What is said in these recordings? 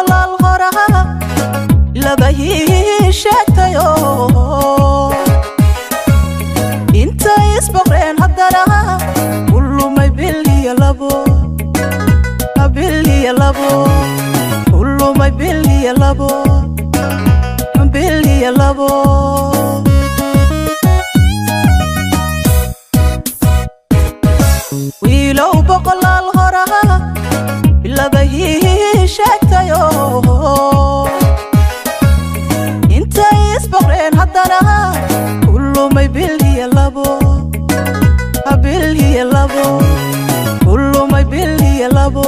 boqolaal horaha labahi sheegtayo inta isboqreen haddana kulumay biliya labo kulumay biliya labo wiilow boqolaal horaha labahi sheegtayo inta isboqreen haddana kulumay biliya labo kulumay biliya labo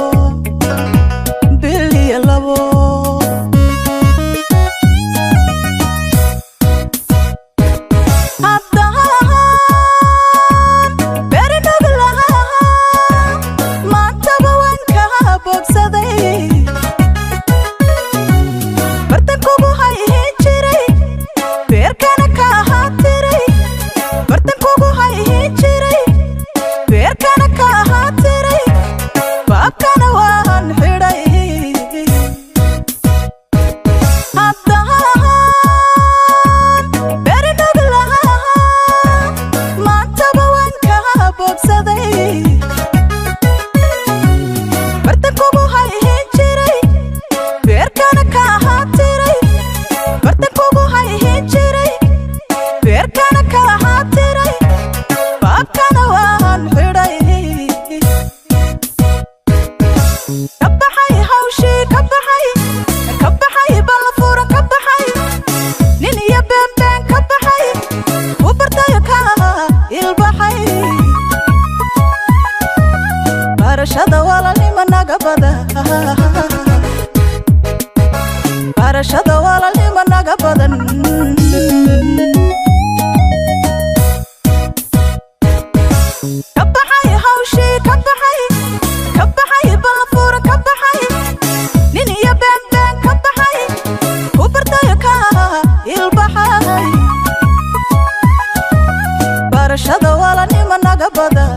barashada walaalnimo naga badan kabaxay hawshii kabaxay balfuura kabaxay nin iyo been kabaxay ku bartayo ka ilbaxay barashada walaalnimo naga badan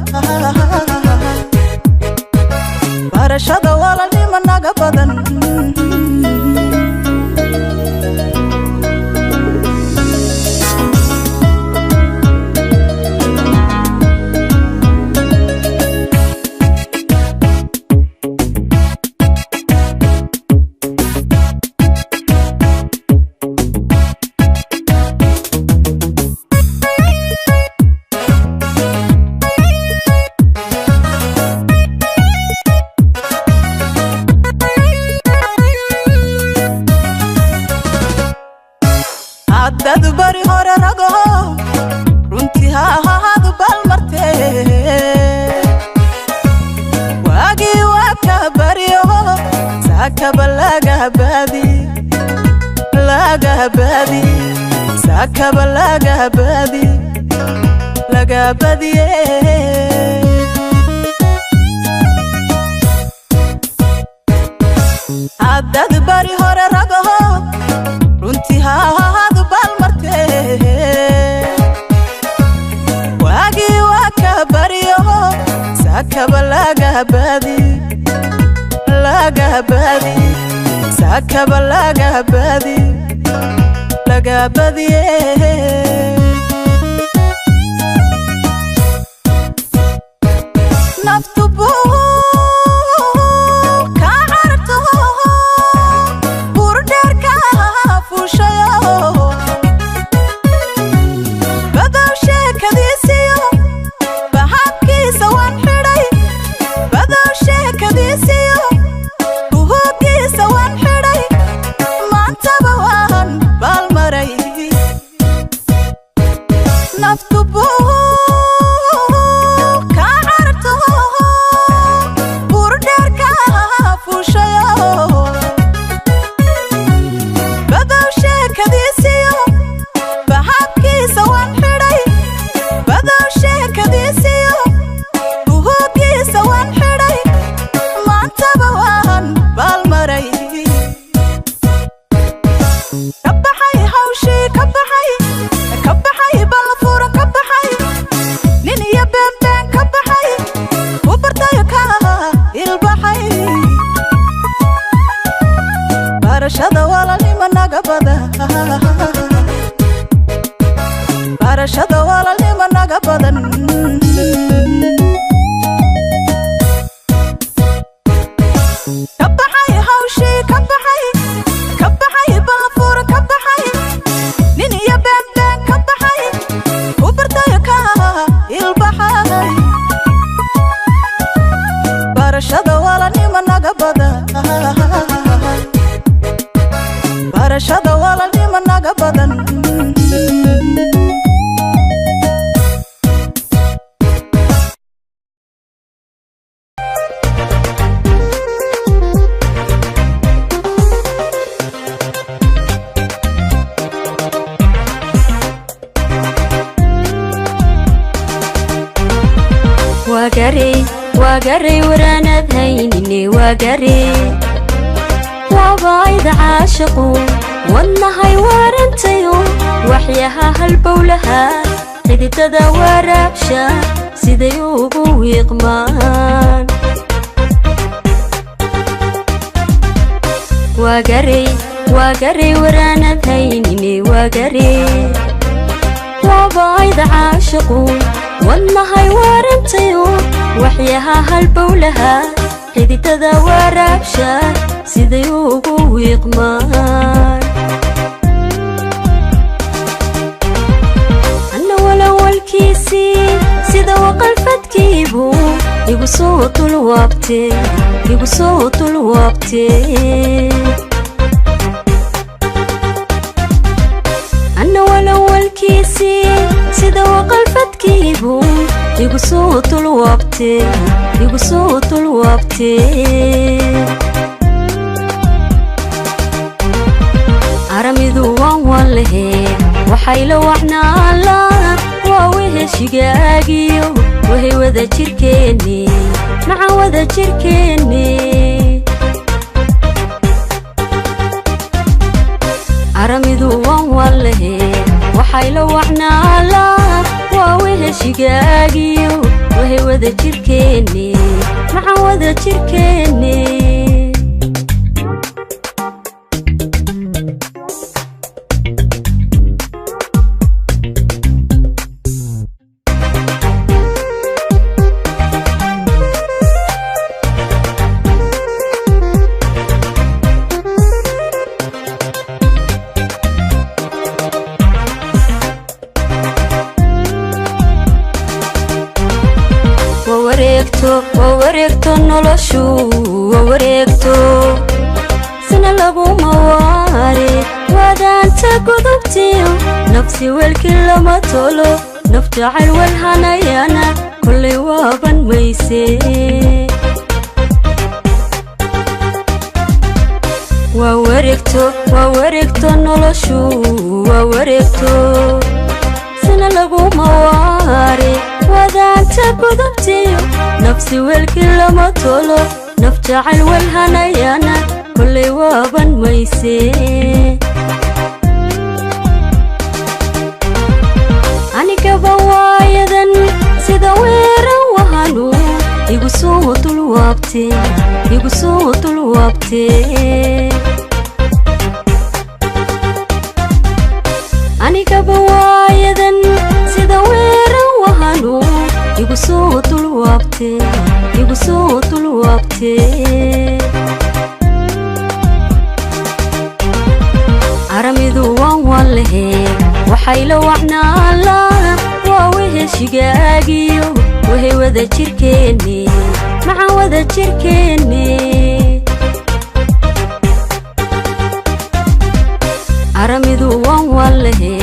barashada walaalnimo naga badan dad bari hore rago runtii haahadu balmarte waagii waaka bariyo saakaba laga baadi saakaba laga baadiye dad bari hore rago runtii haahadu balmarte waagii waaka bariyo saakaba laga baadi saakaba laga baadiye naftu naftu barashada walaalnimo naga badan barashada walaalnimo naga badan kabaxay hawshi kabaxay balafur kabaxay nin iyo been kabaxay ku bartay ka ilbaxay barashada walaalnimo naga badan barashada walaalnimo naga badan وقري ورانا ذهيني وقري وبايد عاشقو والنهاي وارنتيو وحياها هالبولها قد تدور أبشا سيديوبو ويقمان وقري ورانا ذهيني وقري وبايد عاشقو والنهاي وارنتيو وحياها هالبولها قد تدور أبشا سيديوبو ويقمان أنا والأول كيسي سيدا وقلفت كيبو يقو صوت الوقتي يقو صوت الوقتي أنا والأول كيسي سيدا وقلفت كيبو يقو صوت الوقتي يقو صوت الوقتي عرميدو والله وحيلو وحنا الله وويه شقاقيو وهي وذا جركيني مع وذا جركيني عرميدو والله وحيلو وحنا الله وويه شقاقيو وهي وذا جركيني مع وذا جركيني ووريكتو نولشو ووريكتو سنة لغو مواري وادانت قدبتيو نفسي والكل ما تولو نفتعل والهنيانا كل وابن ميسي ووريكتو نولشو ووريكتو سنة لغو مواري وادانت قدبتيو نفسي والكل ما تولو نفتعل والهنيانا كل وابن ميسي أني كبوايدن سيدا ويرا وهانو يقو صوت الوقتي يقو صوت الوقتي أني كبوايدن سيدا ويرا وهانو يقو صوت الوقتي يقو صوت الوقتي عرميدو والله وحيلو وحنا الله وويه شقاقيو وهي وذا جركيني مع وذا جركيني عرميدو والله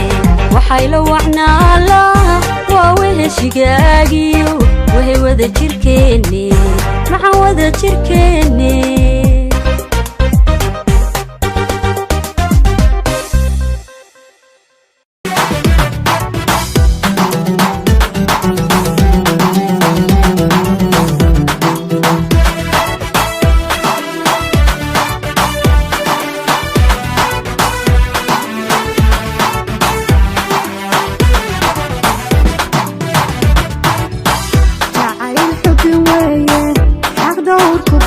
وحيلو وحنا الله وويه شقاقيو وهي وذا جركيني مع وذا جركيني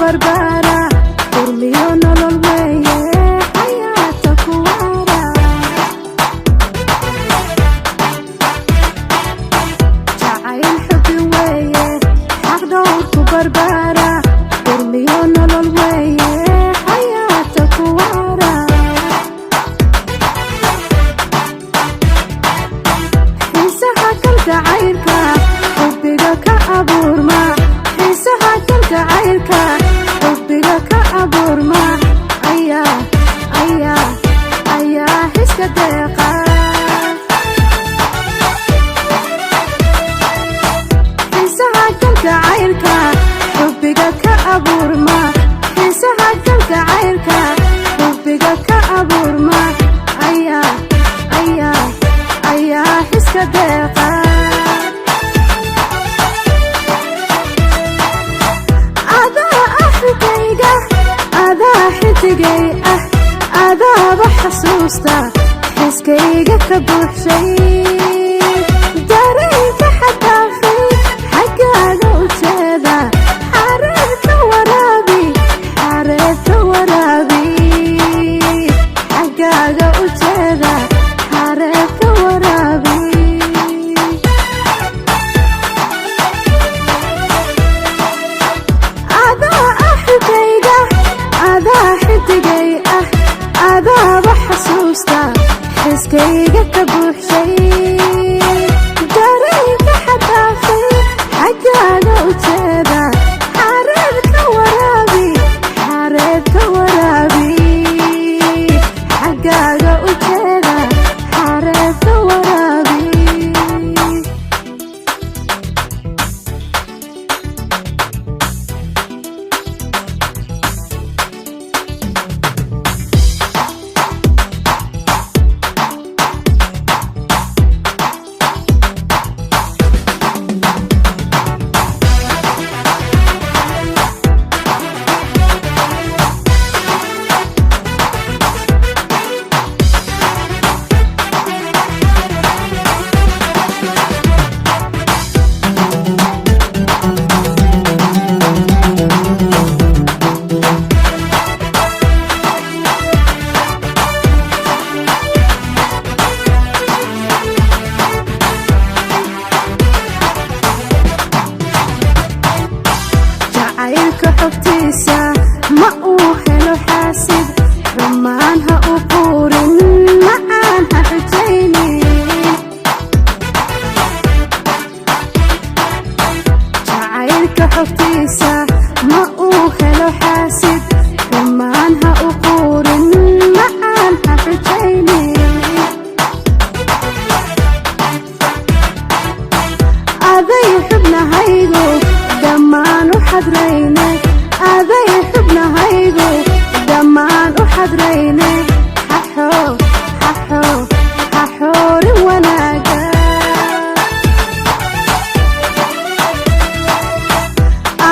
بربارة ayaa xiska deeqa xiisaha kalgacaylka xubbiga ka abuurma xiisaha kalgacaylka xubbiga ka abuurma ayaa xiska deeqa adaa xidigay adaaba xasuusta xiskayga ka buuxshay dareenka xadaafay xaggaaga u jeeda xareebta waraabi xaggaaga u jeeda xareebta waraabi xidigay adaaba xasuusta xiskayga ka buuxshay dareenka xadaafay xaggaaga u jeeda xareebka waraabi xaggaaga u jeeda xareebka waraabi xogtiisa ma uu helo xaasid xumaan ha u quurin macaan ha xujaynin jacaylka xogtiisa ma uu helo xaasid xumaan ha u quurin macaan ha xujaynin aday xubnahaygu dhammaan u xadrayne aday xubnahaygu dhammaan u xadrayne xaxoorin wanaaga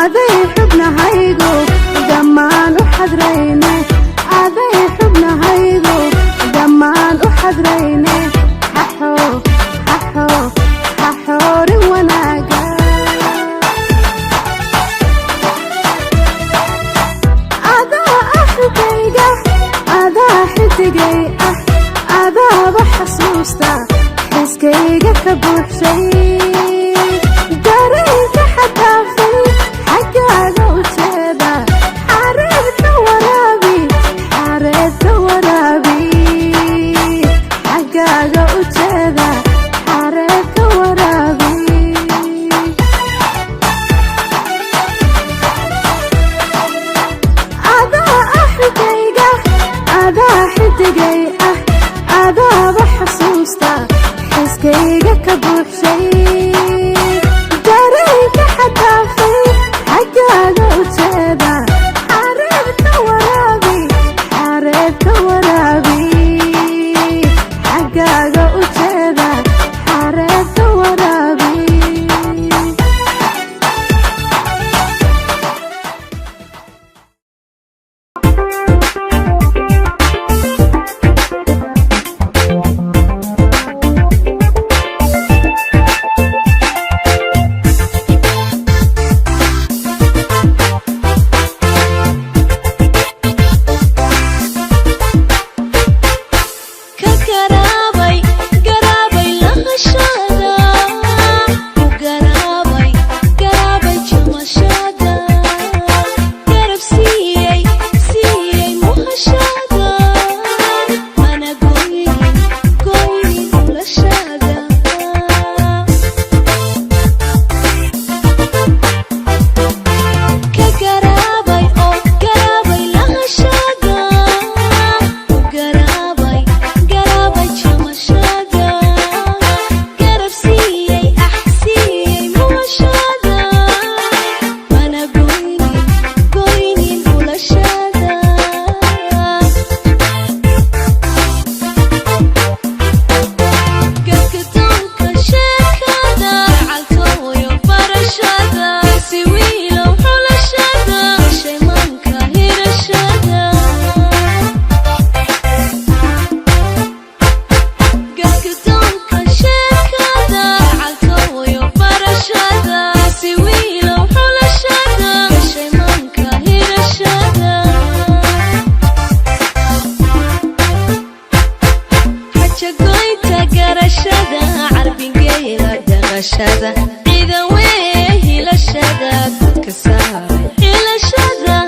aday xubnahaygu dhammaan u xadrayne aday xubnahaygu dhammaan u xadrayne xaxoorin wanaaga xidigay adaaba xasuusta xiskayga ka buuxshay dareenka xadaafay xaggaaga u jeeda xareebta waraabi xaggaaga u jeeda xareebta waraabi xidigay adaaba xasuusta xiskayga ka buuxshay dareenka xadaafay xaggaaga u jeeda xareebta waraabi xaggaaga u jeeda xareebta waraabi حجقويتا قرشدا عربين قيلة دغشدا إذا ويه لشدا كساري إلى شدا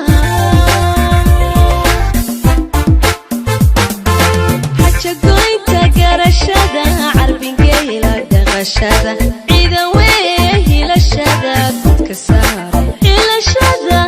حجقويتا قرشدا عربين قيلة دغشدا إذا ويه لشدا كساري إلى شدا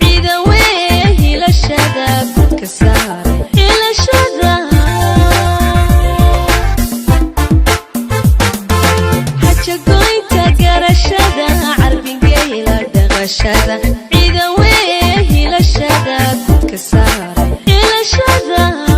إذا ويه لشدا كساري إلى شدا حجقويتا قرشدا عربين قيلة دغشدا إذا ويه لشدا كساري إلى شدا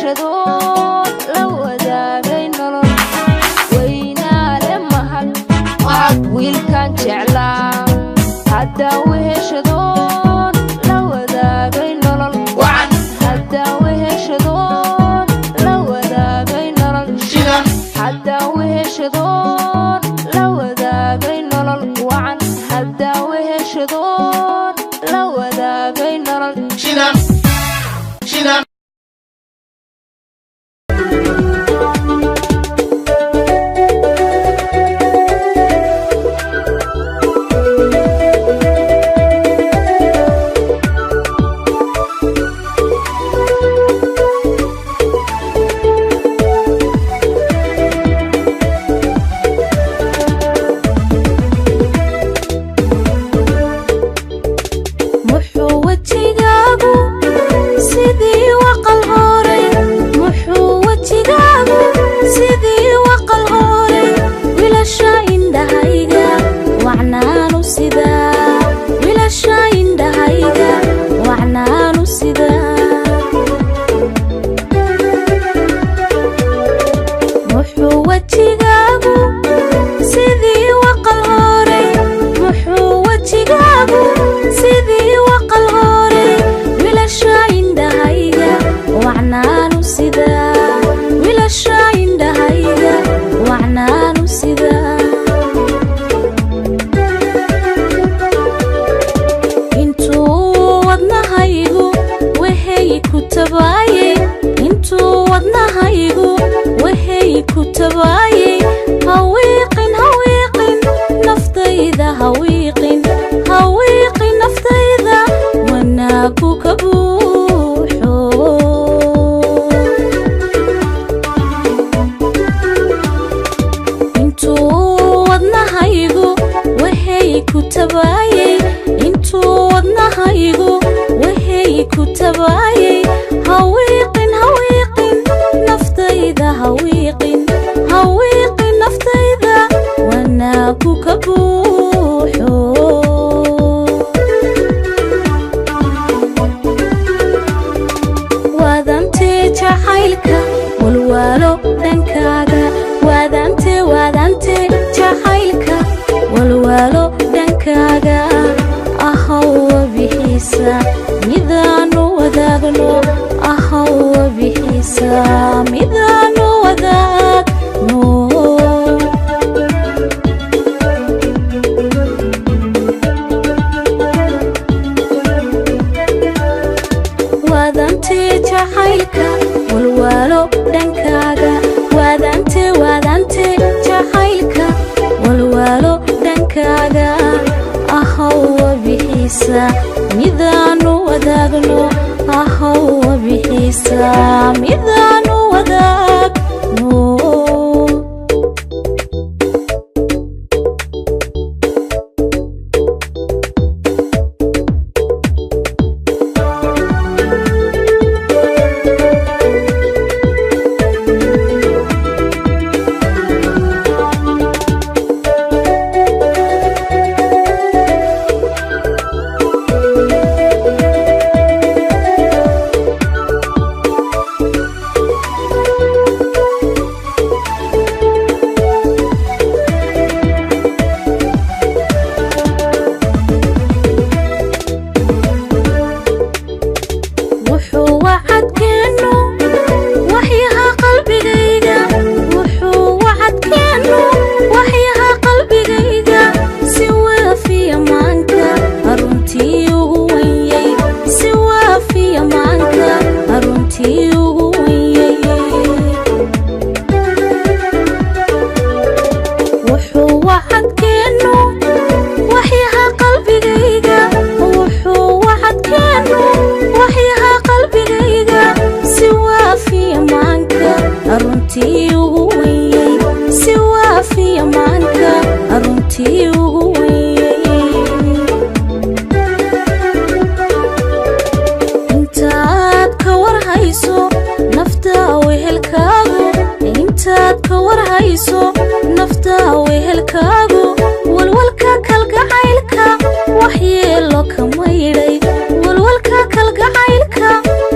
heshadoon la wadaagay nolol weynaale mahad wiilkan jeclaa hadda weheshadoon la wadaagay nolol hadda weheshadoon la wadaagay nolol hadda weheshadoon la wadaagay nolol wacan hadda weheshadoon la wadaagay nolol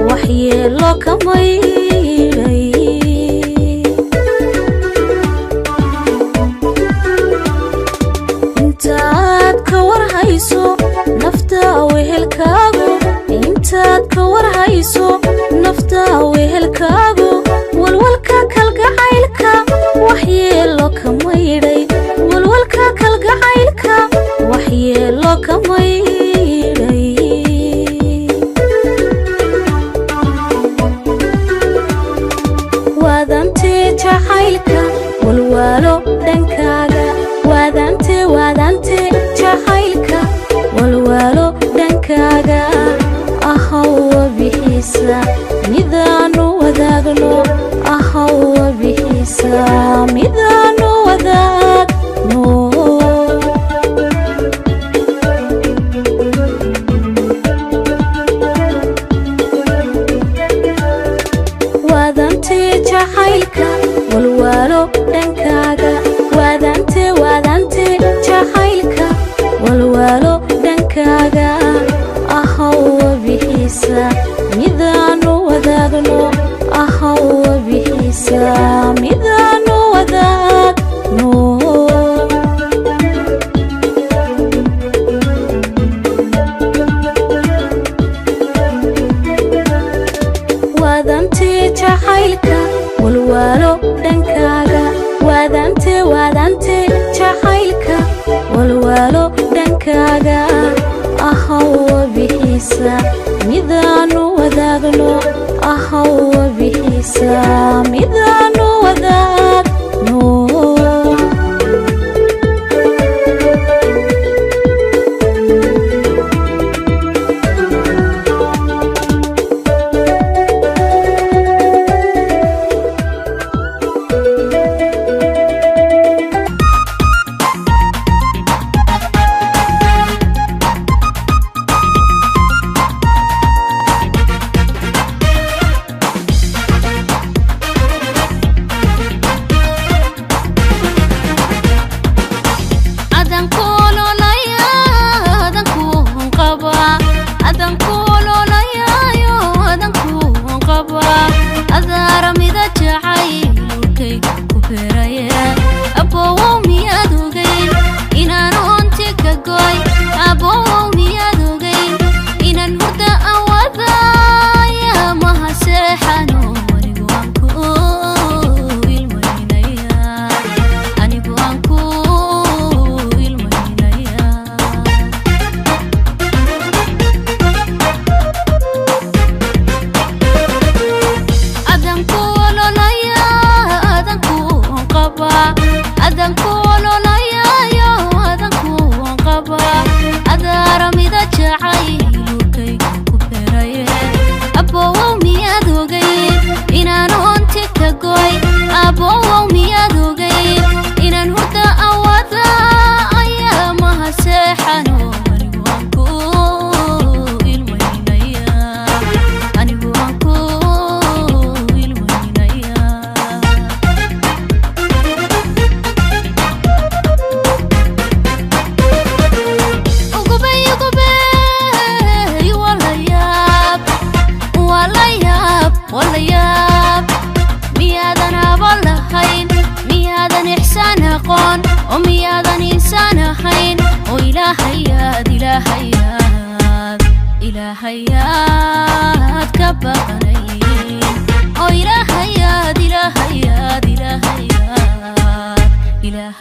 waxyeelo kama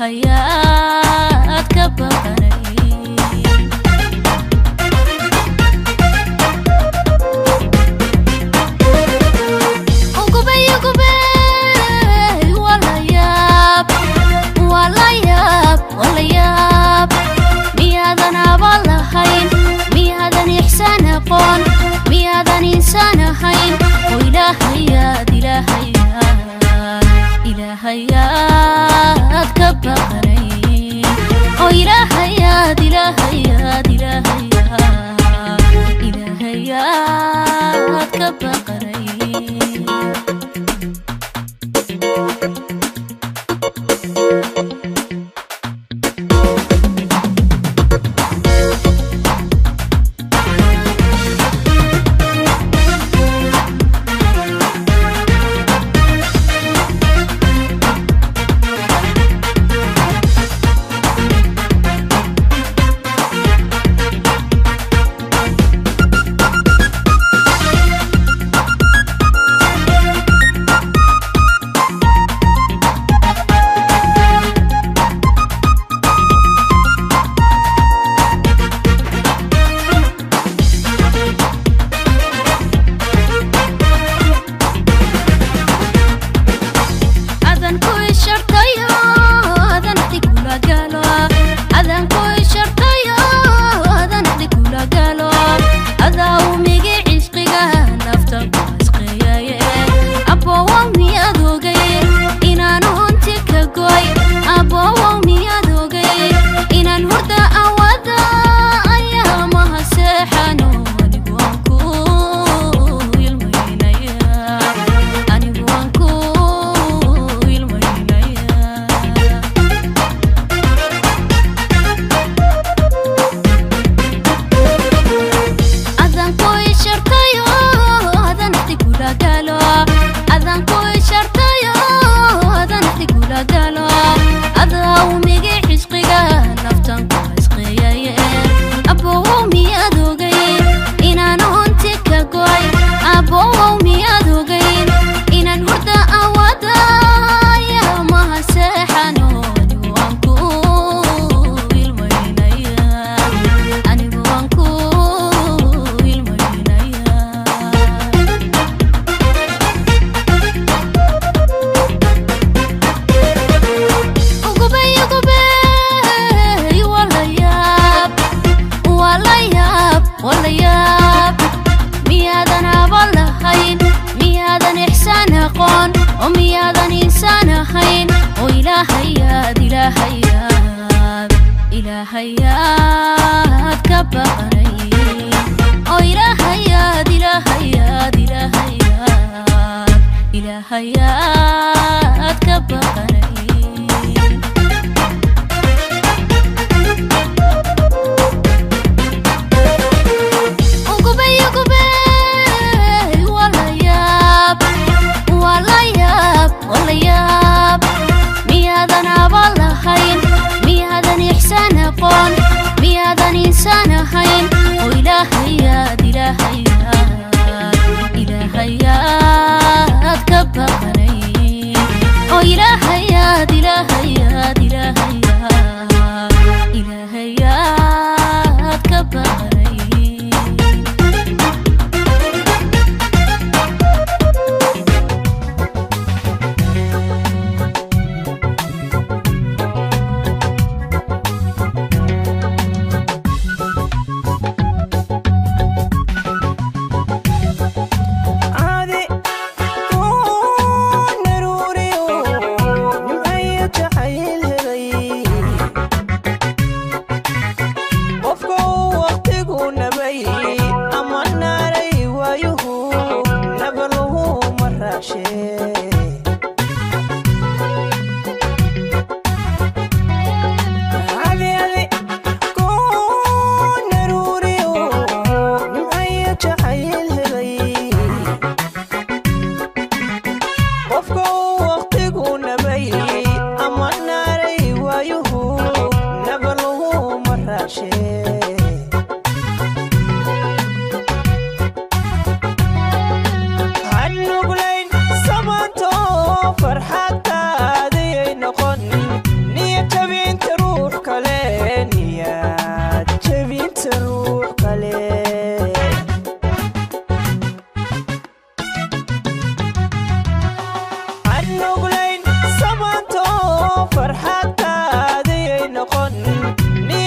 ilaahayaad ka baqanay ugubay walayaab miyaadan abal lahayn miyaadan ixsaan aqoon miyaadan insaan ahayn oo ilaahayaad ka baqanay oo ilaahayaad ka baqanay ilaahayaad ka baqanay oo ilaahayaad ka baqanay walayaab miyaadan abal lahayn miyaadan ixsaan aqoon miyaadan insaan ahayn oo ilaahayaad ka baqanay oo ilaahayaad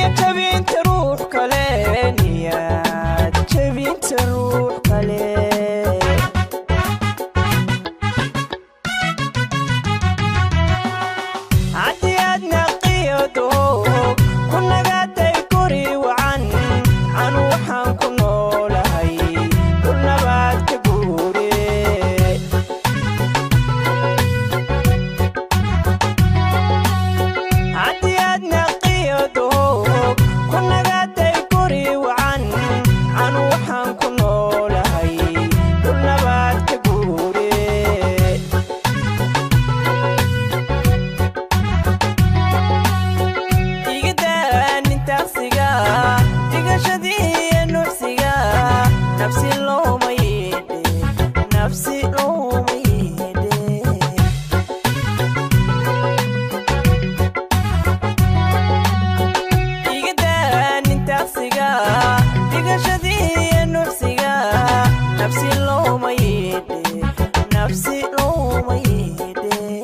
تبين تروح كلانيات تبين تروح كلان عديادنا قيادو كنا قاتي كوري وعن وحان كنو لهي كنا بعد كبوري عديادنا قيادو كنا قاتي كوري وعن وحان كنو لهي كنا بعد كبوري نفسي لو ما يدي نفسي لو ما يدي يقدر انت سيجا تقشدي نفسيجا نفسي لو ما يدي نفسي لو ما يدي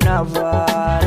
Naval